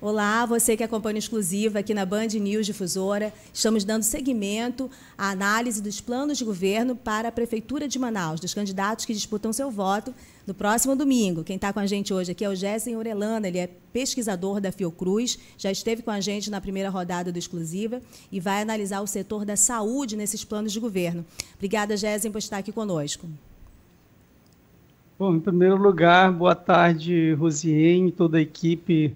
Olá, você que acompanha o Exclusiva aqui na Band News Difusora. Estamos dando seguimento à análise dos planos de governo para a Prefeitura de Manaus, dos candidatos que disputam seu voto no próximo domingo. Quem está com a gente hoje aqui é o Gessen Orellana, ele é pesquisador da Fiocruz, já esteve com a gente na primeira rodada do Exclusiva e vai analisar o setor da saúde nesses planos de governo. Obrigada, Gessen, por estar aqui conosco. Bom, em primeiro lugar, boa tarde, Rosiane e toda a equipe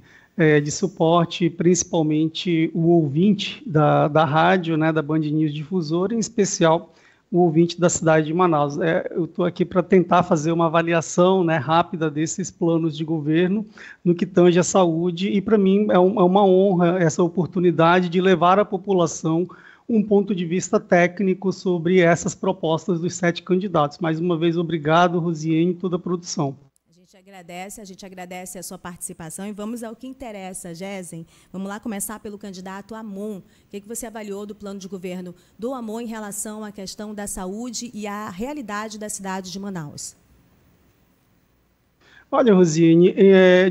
de suporte, principalmente o ouvinte da rádio, né, da Band News Difusora, em especial o ouvinte da cidade de Manaus. Eu estou aqui para tentar fazer uma avaliação, né, rápida desses planos de governo no que tange à saúde, e para mim é uma honra essa oportunidade de levar à população um ponto de vista técnico sobre essas propostas dos 7 candidatos. Mais uma vez, obrigado, Rosiane, e toda a produção. A gente agradece a sua participação e vamos ao que interessa, Gessen. Vamos lá começar pelo candidato Amon. O que você avaliou do plano de governo do Amon em relação à questão da saúde e à realidade da cidade de Manaus? Olha, Rosiane,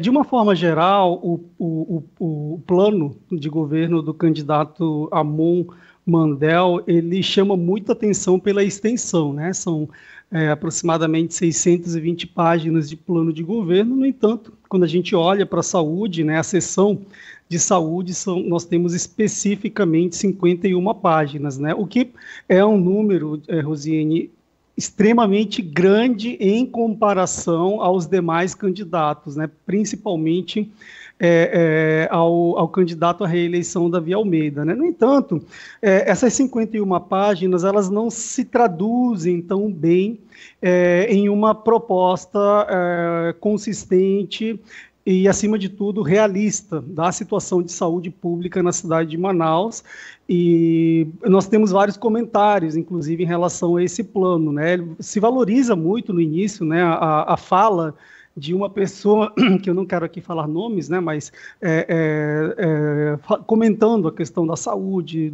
de uma forma geral, o plano de governo do candidato Amon Mandel, ele chama muita atenção pela extensão, né? São aproximadamente 620 páginas de plano de governo. No entanto, quando a gente olha para a saúde, né, a seção de saúde, nós temos especificamente 51 páginas, né? O que é um número, Rosiane, extremamente grande em comparação aos demais candidatos, né? Principalmente ao candidato à reeleição Davi Almeida, né? No entanto, essas 51 páginas, elas não se traduzem tão bem em uma proposta consistente e, acima de tudo, realista da situação de saúde pública na cidade de Manaus. E nós temos vários comentários, inclusive, em relação a esse plano, né? Se valoriza muito no início, né, a fala de uma pessoa, que eu não quero aqui falar nomes, né, mas comentando a questão da saúde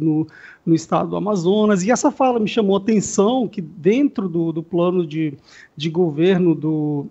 no estado do Amazonas, e essa fala me chamou a atenção, que dentro do plano de governo do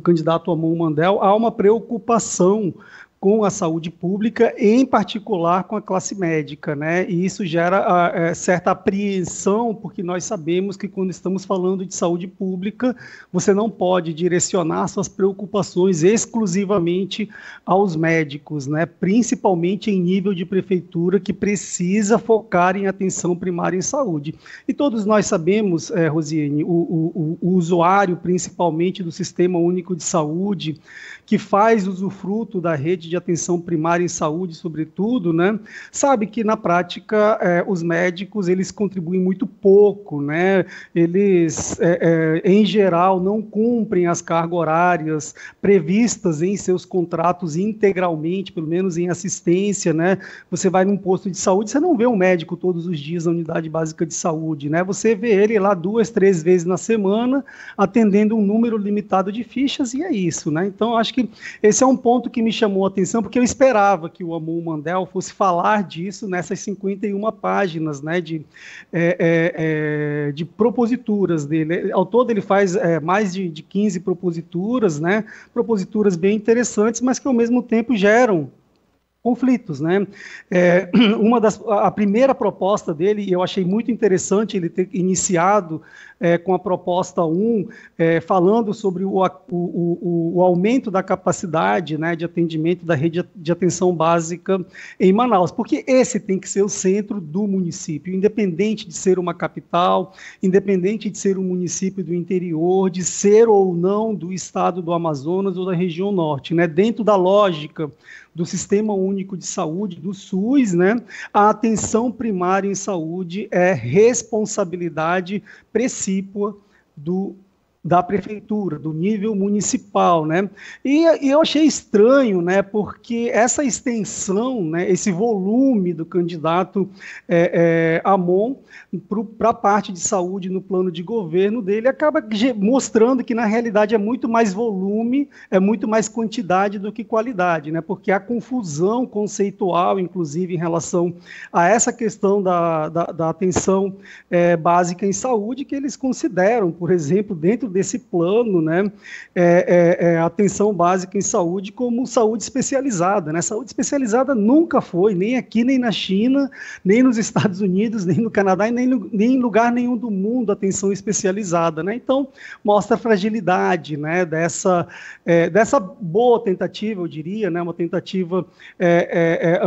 candidato Amon Mandel há uma preocupação com a saúde pública, em particular com a classe médica, né? E isso gera certa apreensão, porque nós sabemos que quando estamos falando de saúde pública, você não pode direcionar suas preocupações exclusivamente aos médicos, né? Principalmente em nível de prefeitura, que precisa focar em atenção primária em saúde. E todos nós sabemos, Rosiane, o usuário, principalmente do Sistema Único de Saúde, que faz usufruto da rede de atenção primária em saúde, sobretudo, né, sabe que, na prática, os médicos, eles contribuem muito pouco, né, eles, em geral, não cumprem as cargas horárias previstas em seus contratos integralmente, pelo menos em assistência, né, você vai num posto de saúde, você não vê um médico todos os dias na unidade básica de saúde, né, você vê ele lá 2, 3 vezes na semana, atendendo um número limitado de fichas, e é isso, né, então acho que esse é um ponto que me chamou a atenção, porque eu esperava que o Amon Mandel fosse falar disso nessas 51 páginas, né, de proposituras dele. Ao todo ele faz mais de 15 proposituras, né, proposituras bem interessantes, mas que ao mesmo tempo geram conflitos, né? A primeira proposta dele, e eu achei muito interessante ele ter iniciado com a proposta 1, falando sobre o aumento da capacidade, né, de atendimento da rede de atenção básica em Manaus, porque esse tem que ser o centro do município, independente de ser uma capital, independente de ser um município do interior, de ser ou não do estado do Amazonas ou da região norte, né? Dentro da lógica do Sistema Único de Saúde, do SUS, né, a atenção primária em saúde é responsabilidade precípua da prefeitura, do nível municipal, né? E eu achei estranho, né? Porque essa extensão, né? Esse volume do candidato Amon para a parte de saúde no plano de governo dele acaba mostrando que na realidade é muito mais volume, é muito mais quantidade do que qualidade, né? Porque há confusão conceitual, inclusive, em relação a essa questão da atenção básica em saúde, que eles consideram, por exemplo, dentro desse plano, né, atenção básica em saúde como saúde especializada, né? Saúde especializada nunca foi, nem aqui, nem na China, nem nos Estados Unidos, nem no Canadá, e nem em lugar nenhum do mundo atenção especializada, né? Então, mostra a fragilidade, né, dessa boa tentativa, eu diria, né, uma tentativa,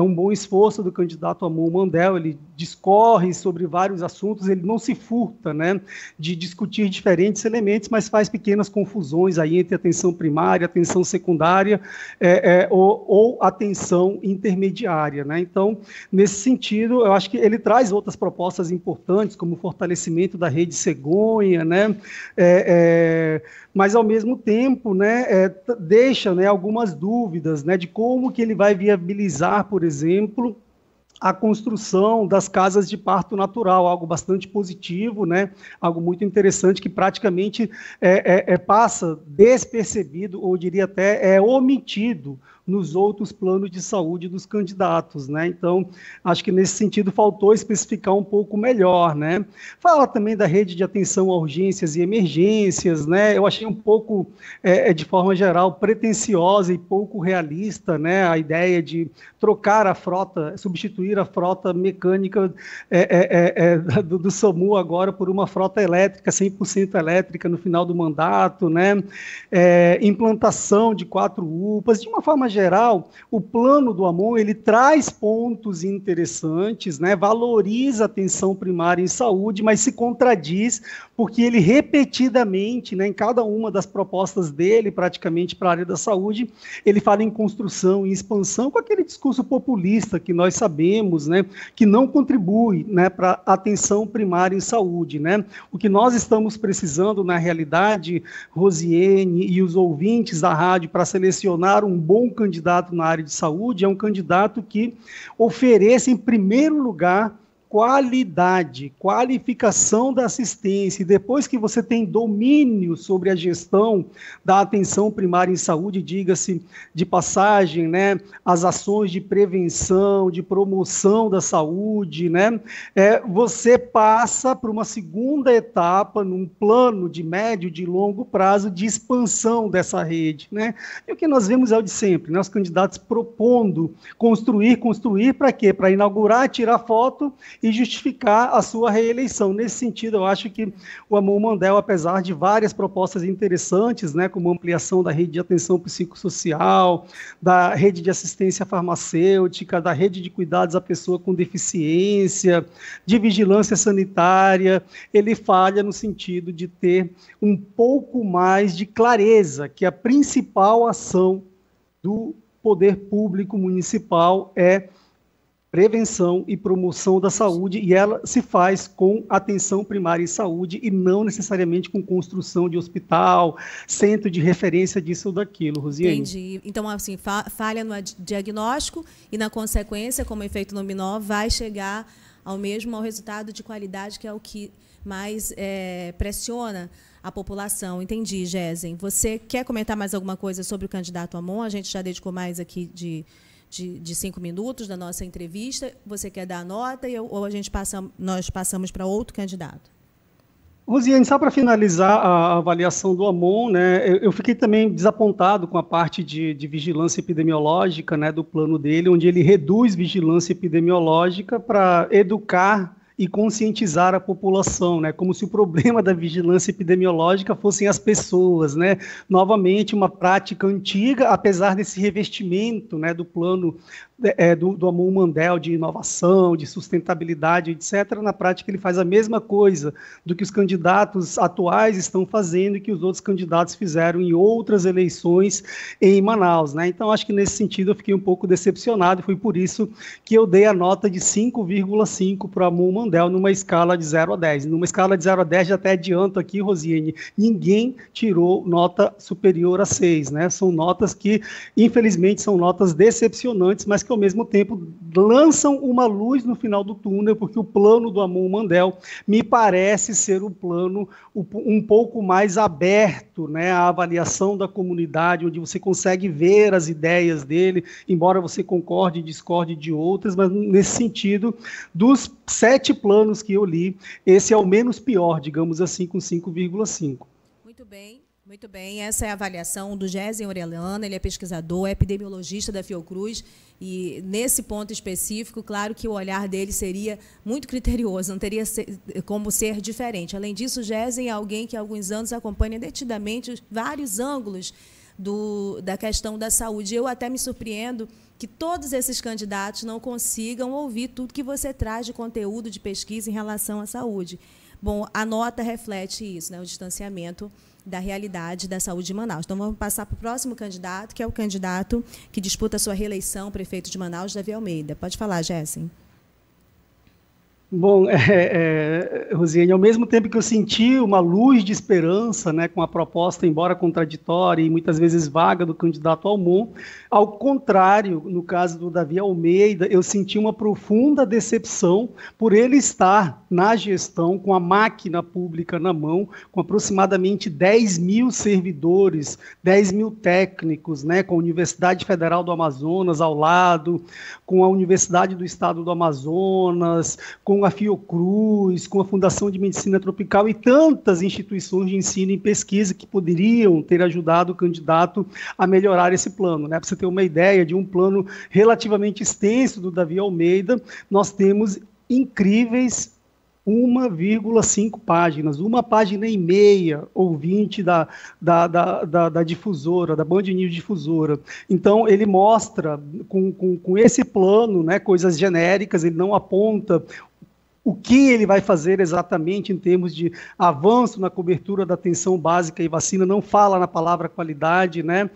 um bom esforço do candidato Amon Mandel. Ele discorre sobre vários assuntos, ele não se furta, né, de discutir diferentes elementos, mas faz pequenas confusões aí entre atenção primária, atenção secundária ou atenção intermediária, né? Então, nesse sentido, eu acho que ele traz outras propostas importantes, como o fortalecimento da rede cegonha, né? Mas, ao mesmo tempo, né, deixa, né, algumas dúvidas, né, de como que ele vai viabilizar, por exemplo, a construção das casas de parto natural, algo bastante positivo, né? Algo muito interessante que praticamente passa despercebido, ou diria até omitido nos outros planos de saúde dos candidatos, né? Então, acho que nesse sentido faltou especificar um pouco melhor, né? Fala também da rede de atenção a urgências e emergências, né? Eu achei um pouco, de forma geral, pretensiosa e pouco realista, né? A ideia de trocar a frota, substituir a frota mecânica do SAMU agora por uma frota elétrica, 100% elétrica no final do mandato, né? Implantação de 4 UPAs, de uma forma geral, o plano do Amon, ele traz pontos interessantes, né, valoriza a atenção primária em saúde, mas se contradiz porque ele repetidamente, né, em cada uma das propostas dele, praticamente para a área da saúde, ele fala em construção, em expansão, com aquele discurso populista que nós sabemos, né, que não contribui, né, para a atenção primária em saúde, né. O que nós estamos precisando, na realidade, Rosiane e os ouvintes da rádio, para selecionar um bom candidato na área de saúde, é um candidato que ofereça, em primeiro lugar, qualidade, qualificação da assistência, e depois que você tem domínio sobre a gestão da atenção primária em saúde, diga-se de passagem, né, as ações de prevenção, de promoção da saúde, né, você passa para uma segunda etapa, num plano de médio, de longo prazo, de expansão dessa rede, né, e o que nós vemos é o de sempre, né, os candidatos propondo construir para quê? Para inaugurar, tirar foto e justificar a sua reeleição. Nesse sentido, eu acho que o Amon Mandel, apesar de várias propostas interessantes, né, como ampliação da rede de atenção psicossocial, da rede de assistência farmacêutica, da rede de cuidados à pessoa com deficiência, de vigilância sanitária, ele falha no sentido de ter um pouco mais de clareza, que a principal ação do poder público municipal é prevenção e promoção da saúde, e ela se faz com atenção primária em saúde e não necessariamente com construção de hospital, centro de referência disso ou daquilo, Rosiane. Entendi. Então, assim, falha no diagnóstico e, na consequência, como efeito dominó, vai chegar ao resultado de qualidade, que é o que mais pressiona a população. Entendi, Gésen. Você quer comentar mais alguma coisa sobre o candidato Amon? A gente já dedicou mais aqui de 5 minutos da nossa entrevista. Você quer dar a nota ou nós passamos para outro candidato? Rosiane, só para finalizar a avaliação do Amon, né, eu fiquei também desapontado com a parte de vigilância epidemiológica, né, do plano dele, onde ele reduz vigilância epidemiológica para educar e conscientizar a população, né, como se o problema da vigilância epidemiológica fossem as pessoas, né, novamente uma prática antiga, apesar desse revestimento, né, do plano do Amon Mandel de inovação, de sustentabilidade, etc. Na prática ele faz a mesma coisa do que os candidatos atuais estão fazendo e que os outros candidatos fizeram em outras eleições em Manaus, né? Então acho que nesse sentido eu fiquei um pouco decepcionado, e foi por isso que eu dei a nota de 5,5 para o Amon Mandel numa escala de 0 a 10. Numa escala de 0 a 10, já até adianto aqui, Rosiane, ninguém tirou nota superior a 6, né? São notas que, infelizmente, são notas decepcionantes, mas que ao mesmo tempo lançam uma luz no final do túnel, porque o plano do Amon Mandel me parece ser um plano um pouco mais aberto, né, à avaliação da comunidade, onde você consegue ver as ideias dele, embora você concorde e discorde de outras, mas nesse sentido, dos 7 planos que eu li, esse é o menos pior, digamos assim, com 5,5. Muito bem. Essa é a avaliação do Gésen Orellana, ele é pesquisador, é epidemiologista da Fiocruz, e nesse ponto específico, claro que o olhar dele seria muito criterioso, não teria como ser diferente. Além disso, o Gésen é alguém que há alguns anos acompanha detidamente vários ângulos da questão da saúde. Eu até me surpreendo que todos esses candidatos não consigam ouvir tudo que você traz de conteúdo de pesquisa em relação à saúde. Bom, a nota reflete isso, né, o distanciamento da realidade da saúde de Manaus. Então, vamos passar para o próximo candidato, que é o candidato que disputa a sua reeleição, prefeito de Manaus, Davi Almeida. Pode falar, Gésen. Bom, Rosiane, ao mesmo tempo que eu senti uma luz de esperança, né, com a proposta, embora contraditória e muitas vezes vaga, do candidato Almon, ao contrário, no caso do Davi Almeida, eu senti uma profunda decepção por ele estar na gestão, com a máquina pública na mão, com aproximadamente 10 mil servidores, 10 mil técnicos, né, com a Universidade Federal do Amazonas ao lado, com a Universidade do Estado do Amazonas, com a Fiocruz, com a Fundação de Medicina Tropical e tantas instituições de ensino e pesquisa que poderiam ter ajudado o candidato a melhorar esse plano, né? Para você ter uma ideia de um plano relativamente extenso do Davi Almeida, nós temos incríveis 1,5 páginas, uma página e meia, ouvinte da difusora, da Band News Difusora. Então, ele mostra, com esse plano, né, coisas genéricas, ele não aponta o que ele vai fazer exatamente em termos de avanço na cobertura da atenção básica e vacina, não fala na palavra qualidade, né?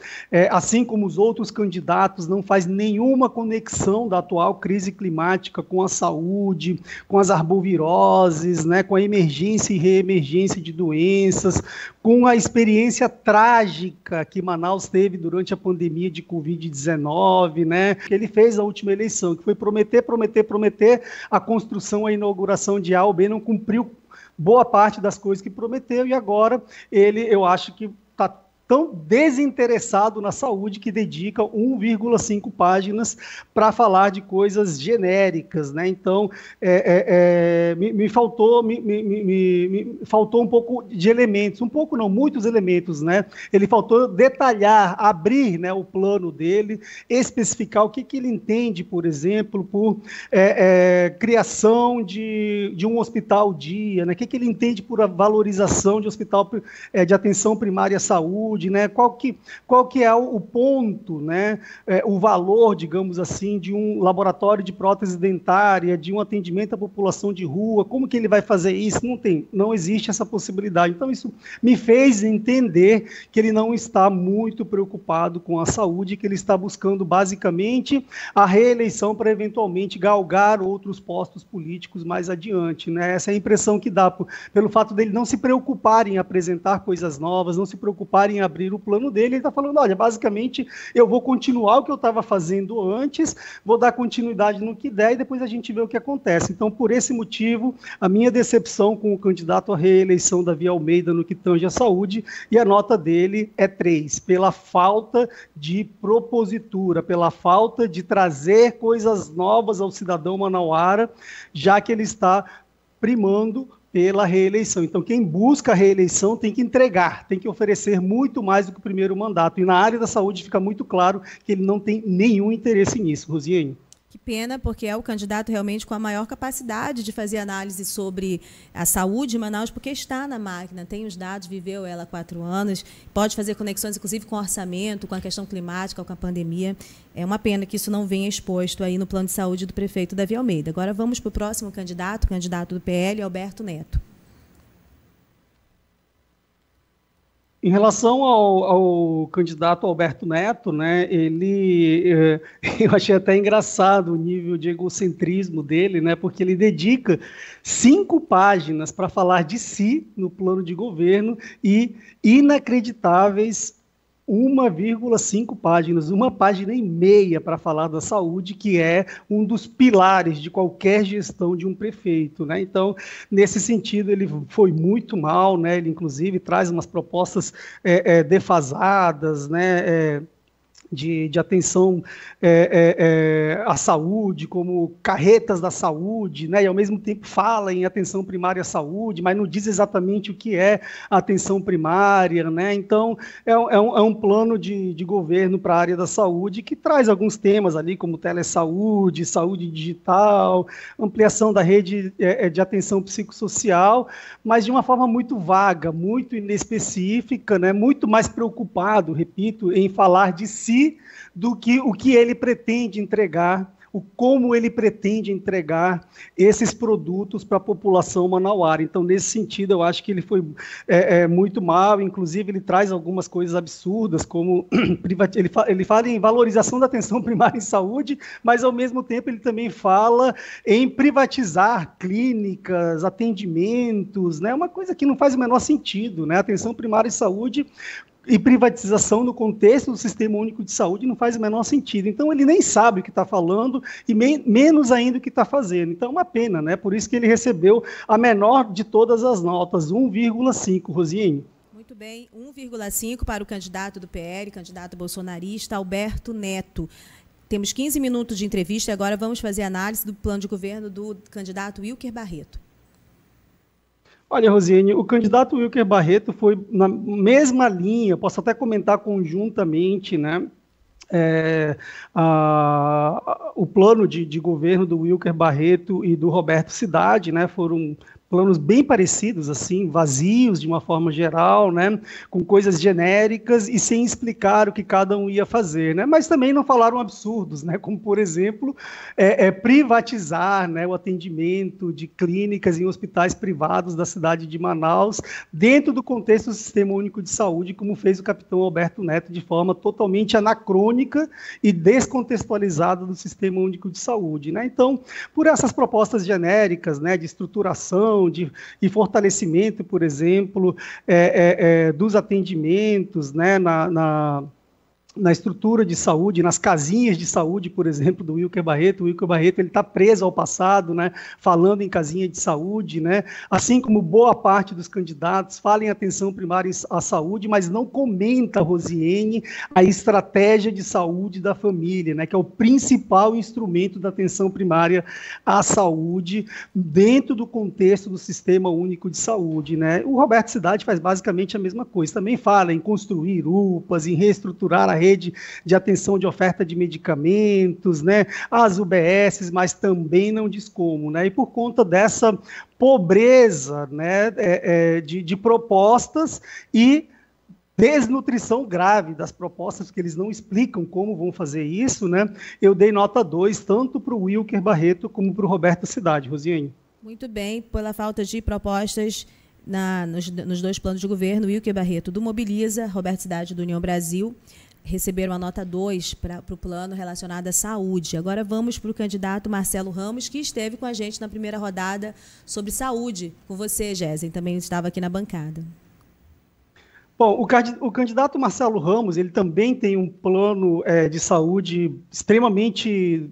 Assim como os outros candidatos, não faz nenhuma conexão da atual crise climática com a saúde, com as arboviroses, né? Com a emergência e reemergência de doenças, com a experiência trágica que Manaus teve durante a pandemia de Covid-19, né? Que ele fez na última eleição, que foi prometer a construção, a inauguração de A ou B, não cumpriu boa parte das coisas que prometeu, e agora eu acho que está tão desinteressado na saúde que dedica 1,5 páginas para falar de coisas genéricas, né? Então, me faltou um pouco de elementos, um pouco não, muitos elementos, né? Ele faltou detalhar, abrir, né, o plano dele, especificar o que ele entende, por exemplo, por criação de um hospital dia, né? O que ele entende por a valorização de hospital de atenção primária à saúde, né? Qual que é o ponto, né? O valor, digamos assim, de um laboratório de prótese dentária, de um atendimento à população de rua, como que ele vai fazer isso? Não existe essa possibilidade. Então, isso me fez entender que ele não está muito preocupado com a saúde, que ele está buscando, basicamente, a reeleição para, eventualmente, galgar outros postos políticos mais adiante, né? Essa é a impressão que dá, pelo fato dele não se preocupar em apresentar coisas novas, não se preocupar em abrir o plano dele. Ele está falando, olha, basicamente, eu vou continuar o que eu estava fazendo antes, vou dar continuidade no que der e depois a gente vê o que acontece. Então, por esse motivo, a minha decepção com o candidato à reeleição, Davi Almeida, no que tange à saúde, e a nota dele é 3, pela falta de propositura, pela falta de trazer coisas novas ao cidadão manauara, já que ele está primando pela reeleição. Então, quem busca a reeleição tem que entregar, tem que oferecer muito mais do que o primeiro mandato. E na área da saúde fica muito claro que ele não tem nenhum interesse nisso. Rosiane. Que pena, porque é o candidato realmente com a maior capacidade de fazer análise sobre a saúde de Manaus, porque está na máquina, tem os dados, viveu ela há 4 anos, pode fazer conexões, inclusive, com o orçamento, com a questão climática, com a pandemia. É uma pena que isso não venha exposto aí no plano de saúde do prefeito Davi Almeida. Agora vamos para o próximo candidato, candidato do PL, Alberto Neto. Em relação ao candidato Alberto Neto, né, eu achei até engraçado o nível de egocentrismo dele, né, porque ele dedica 5 páginas para falar de si no plano de governo e inacreditáveis 1,5 páginas, 1,5 páginas para falar da saúde, que é um dos pilares de qualquer gestão de um prefeito, né? Então, nesse sentido, ele foi muito mal, né? Ele, inclusive, traz umas propostas defasadas, né? de atenção à saúde, como carretas da saúde, né, e ao mesmo tempo fala em atenção primária à saúde, mas não diz exatamente o que é a atenção primária, né? Então é um plano de governo para a área da saúde que traz alguns temas ali, como telesaúde, saúde digital, ampliação da rede de atenção psicossocial, mas de uma forma muito vaga, muito inespecífica, né, muito mais preocupado, repito, em falar de si do que o que ele pretende entregar, como ele pretende entregar esses produtos para a população manauara. Então, nesse sentido, eu acho que ele foi muito mal, inclusive ele traz algumas coisas absurdas, como ele fala em valorização da atenção primária em saúde, mas, ao mesmo tempo, ele também fala em privatizar clínicas, atendimentos, né? Uma coisa que não faz o menor sentido, né? Atenção primária em saúde e privatização no contexto do Sistema Único de Saúde não faz o menor sentido. Então, ele nem sabe o que está falando e menos ainda o que está fazendo. Então, é uma pena, né? Por isso que ele recebeu a menor de todas as notas, 1,5, Rosiane. Muito bem, 1,5 para o candidato do PL, candidato bolsonarista, Alberto Neto. Temos 15 minutos de entrevista e agora vamos fazer análise do plano de governo do candidato Wilker Barreto. Olha, Rosiane, o candidato Wilker Barreto foi na mesma linha, posso até comentar conjuntamente, né? O plano de governo do Wilker Barreto e do Roberto Cidade, né, foram planos bem parecidos, assim, vazios de uma forma geral, né, com coisas genéricas e sem explicar o que cada um ia fazer, né, mas também não falaram absurdos, né, como, por exemplo, privatizar, né, o atendimento de clínicas em hospitais privados da cidade de Manaus, dentro do contexto do Sistema Único de Saúde, como fez o capitão Alberto Neto, de forma totalmente anacrônica e descontextualizada do Sistema Único de Saúde, né. Então, por essas propostas genéricas, né, de estruturação, e fortalecimento, por exemplo, dos atendimentos, né, na estrutura de saúde, nas casinhas de saúde, por exemplo, do Wilker Barreto. O Wilker Barreto está preso ao passado, né, falando em casinha de saúde, né, assim como boa parte dos candidatos falam em atenção primária à saúde, mas não comenta, Rosiane, a estratégia de saúde da família, né, que é o principal instrumento da atenção primária à saúde dentro do contexto do Sistema Único de Saúde, né. O Roberto Cidade faz basicamente a mesma coisa, também fala em construir UPAs, em reestruturar a rede de atenção de oferta de medicamentos, né, as UBSs, mas também não diz como, né, e por conta dessa pobreza, né, de propostas e desnutrição grave das propostas, que eles não explicam como vão fazer isso, né, eu dei nota 2, tanto para o Wilker Barreto como para o Roberto Cidade. Rosiane. Muito bem, pela falta de propostas nos dois planos de governo, Wilker Barreto do Mobiliza, Roberto Cidade do União Brasil, receberam a nota 2 para o plano relacionado à saúde. Agora vamos para o candidato Marcelo Ramos, que esteve com a gente na primeira rodada sobre saúde. Com você, Gésen, também estava aqui na bancada. Bom, o candidato Marcelo Ramos, ele também tem um plano de saúde extremamente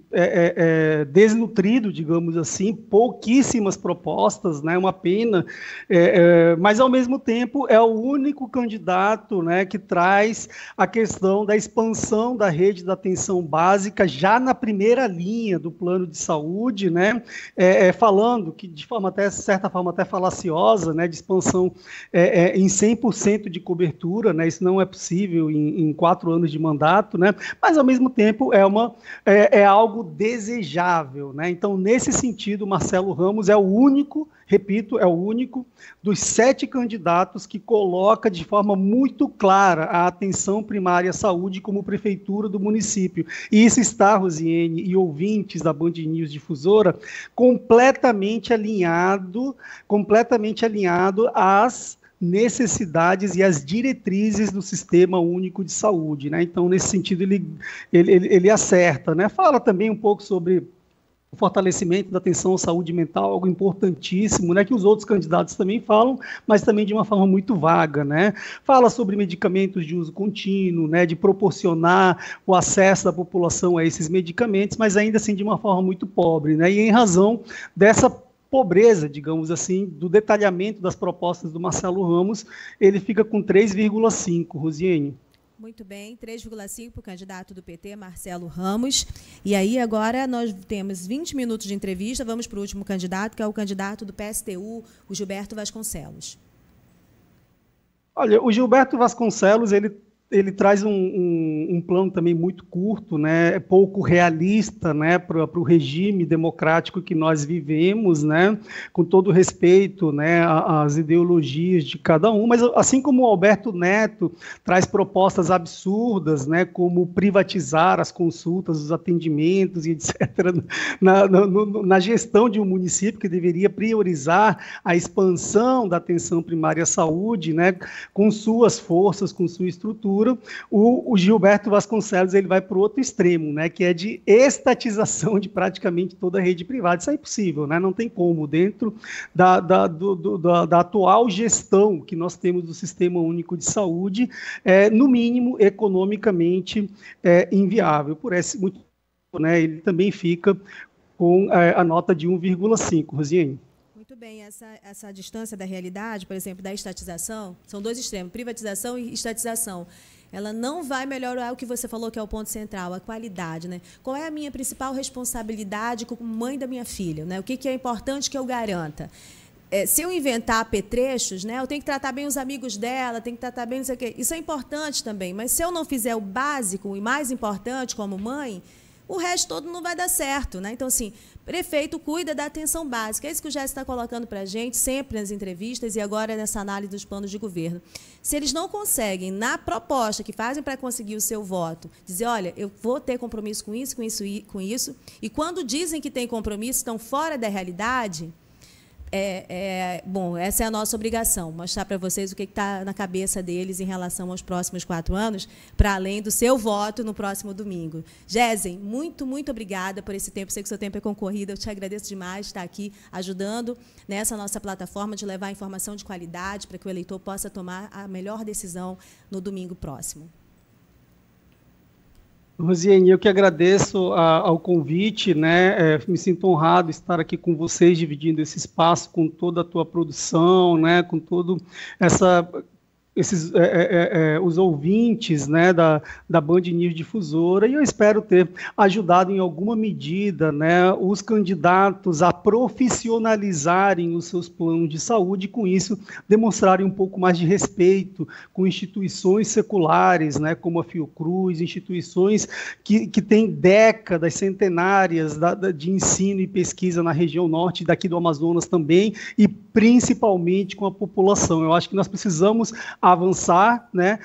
desnutrido, digamos assim, pouquíssimas propostas, né, uma pena, mas, ao mesmo tempo, é o único candidato, né, que traz a questão da expansão da rede da atenção básica já na primeira linha do plano de saúde, né, falando que, de certa forma até falaciosa, né, de expansão em 100% de cobertura, né? Isso não é possível em 4 anos de mandato, né? Mas, ao mesmo tempo, é algo desejável, né? Então, nesse sentido, Marcelo Ramos é o único, repito, é o único dos 7 candidatos que coloca de forma muito clara a atenção primária à saúde como prefeitura do município. E isso está, Rosiane e ouvintes da Band News Difusora, completamente alinhado às necessidades e as diretrizes do Sistema Único de Saúde, né? Então, nesse sentido, ele acerta, né? Fala também um pouco sobre o fortalecimento da atenção à saúde mental, algo importantíssimo, né, que os outros candidatos também falam, mas também de uma forma muito vaga, né? Fala sobre medicamentos de uso contínuo, né, de proporcionar o acesso da população a esses medicamentos, mas ainda assim de uma forma muito pobre, né? E em razão dessa pobreza, digamos assim, do detalhamento das propostas do Marcelo Ramos, ele fica com 3,5, Rosiane. Muito bem, 3,5 para o candidato do PT, Marcelo Ramos. E aí, agora, nós temos 20 minutos de entrevista. Vamos para o último candidato, que é o candidato do PSTU, o Gilberto Vasconcelos. Olha, o Gilberto Vasconcelos, ele traz um plano também muito curto, né, pouco realista, né, para o regime democrático que nós vivemos, né, com todo respeito, né, às ideologias de cada um, mas assim como o Alberto Neto traz propostas absurdas, né, como privatizar as consultas, os atendimentos e etc., na gestão de um município que deveria priorizar a expansão da atenção primária à saúde, né, com suas forças, com sua estrutura. O Gilberto Vasconcelos ele vai para o outro extremo, né, que é de estatização de praticamente toda a rede privada. Isso é impossível, né, não tem como, dentro da atual gestão que nós temos do Sistema Único de Saúde, no mínimo, economicamente inviável. Por esse motivo, né, ele também fica com a nota de 1,5, Rosiane. Muito bem, essa distância da realidade, por exemplo, da estatização, são dois extremos, privatização e estatização. Ela não vai melhorar o que você falou que é o ponto central, a qualidade, né? Qual é a minha principal responsabilidade como mãe da minha filha, né? O que é importante que eu garanta? Se eu inventar apetrechos, né, eu tenho que tratar bem os amigos dela, tenho que tratar bem não sei o quê. Isso é importante também, mas se eu não fizer o básico e mais importante como mãe, o resto todo não vai dar certo, né? Então, assim, prefeito cuida da atenção básica. É isso que o Jéssica está colocando para a gente, sempre nas entrevistas e agora nessa análise dos planos de governo. Se eles não conseguem, na proposta que fazem para conseguir o seu voto, dizer, olha, eu vou ter compromisso com isso, com isso e com isso, e quando dizem que tem compromisso, estão fora da realidade, bom, essa é a nossa obrigação, mostrar para vocês o que está na cabeça deles em relação aos próximos 4 anos, para além do seu voto no próximo domingo. Jéssica, muito, muito obrigada por esse tempo. Sei que o seu tempo é concorrido, eu te agradeço demais estar aqui ajudando nessa nossa plataforma de levar informação de qualidade para que o eleitor possa tomar a melhor decisão no domingo próximo. Rosiane, eu que agradeço ao convite, né? Me sinto honrado estar aqui com vocês, dividindo esse espaço com toda a tua produção, né? Com todo os ouvintes, né, da Band News Difusora, e eu espero ter ajudado em alguma medida, né, os candidatos a profissionalizarem os seus planos de saúde e, com isso, demonstrarem um pouco mais de respeito com instituições seculares, né, como a Fiocruz, instituições que têm décadas centenárias de ensino e pesquisa na região norte, daqui do Amazonas também, e principalmente com a população. Eu acho que nós precisamos avançar, né,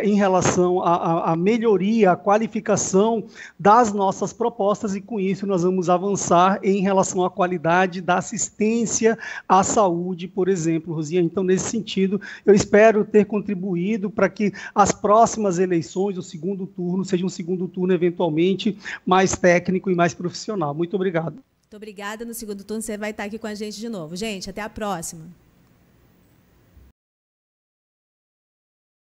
em relação à melhoria, à qualificação das nossas propostas, e com isso nós vamos avançar em relação à qualidade da assistência à saúde, por exemplo, Rosiane. Então, nesse sentido, eu espero ter contribuído para que as próximas eleições, o segundo turno, seja um segundo turno eventualmente mais técnico e mais profissional. Muito obrigado. Muito obrigada. No segundo turno você vai estar aqui com a gente de novo. Gente, até a próxima.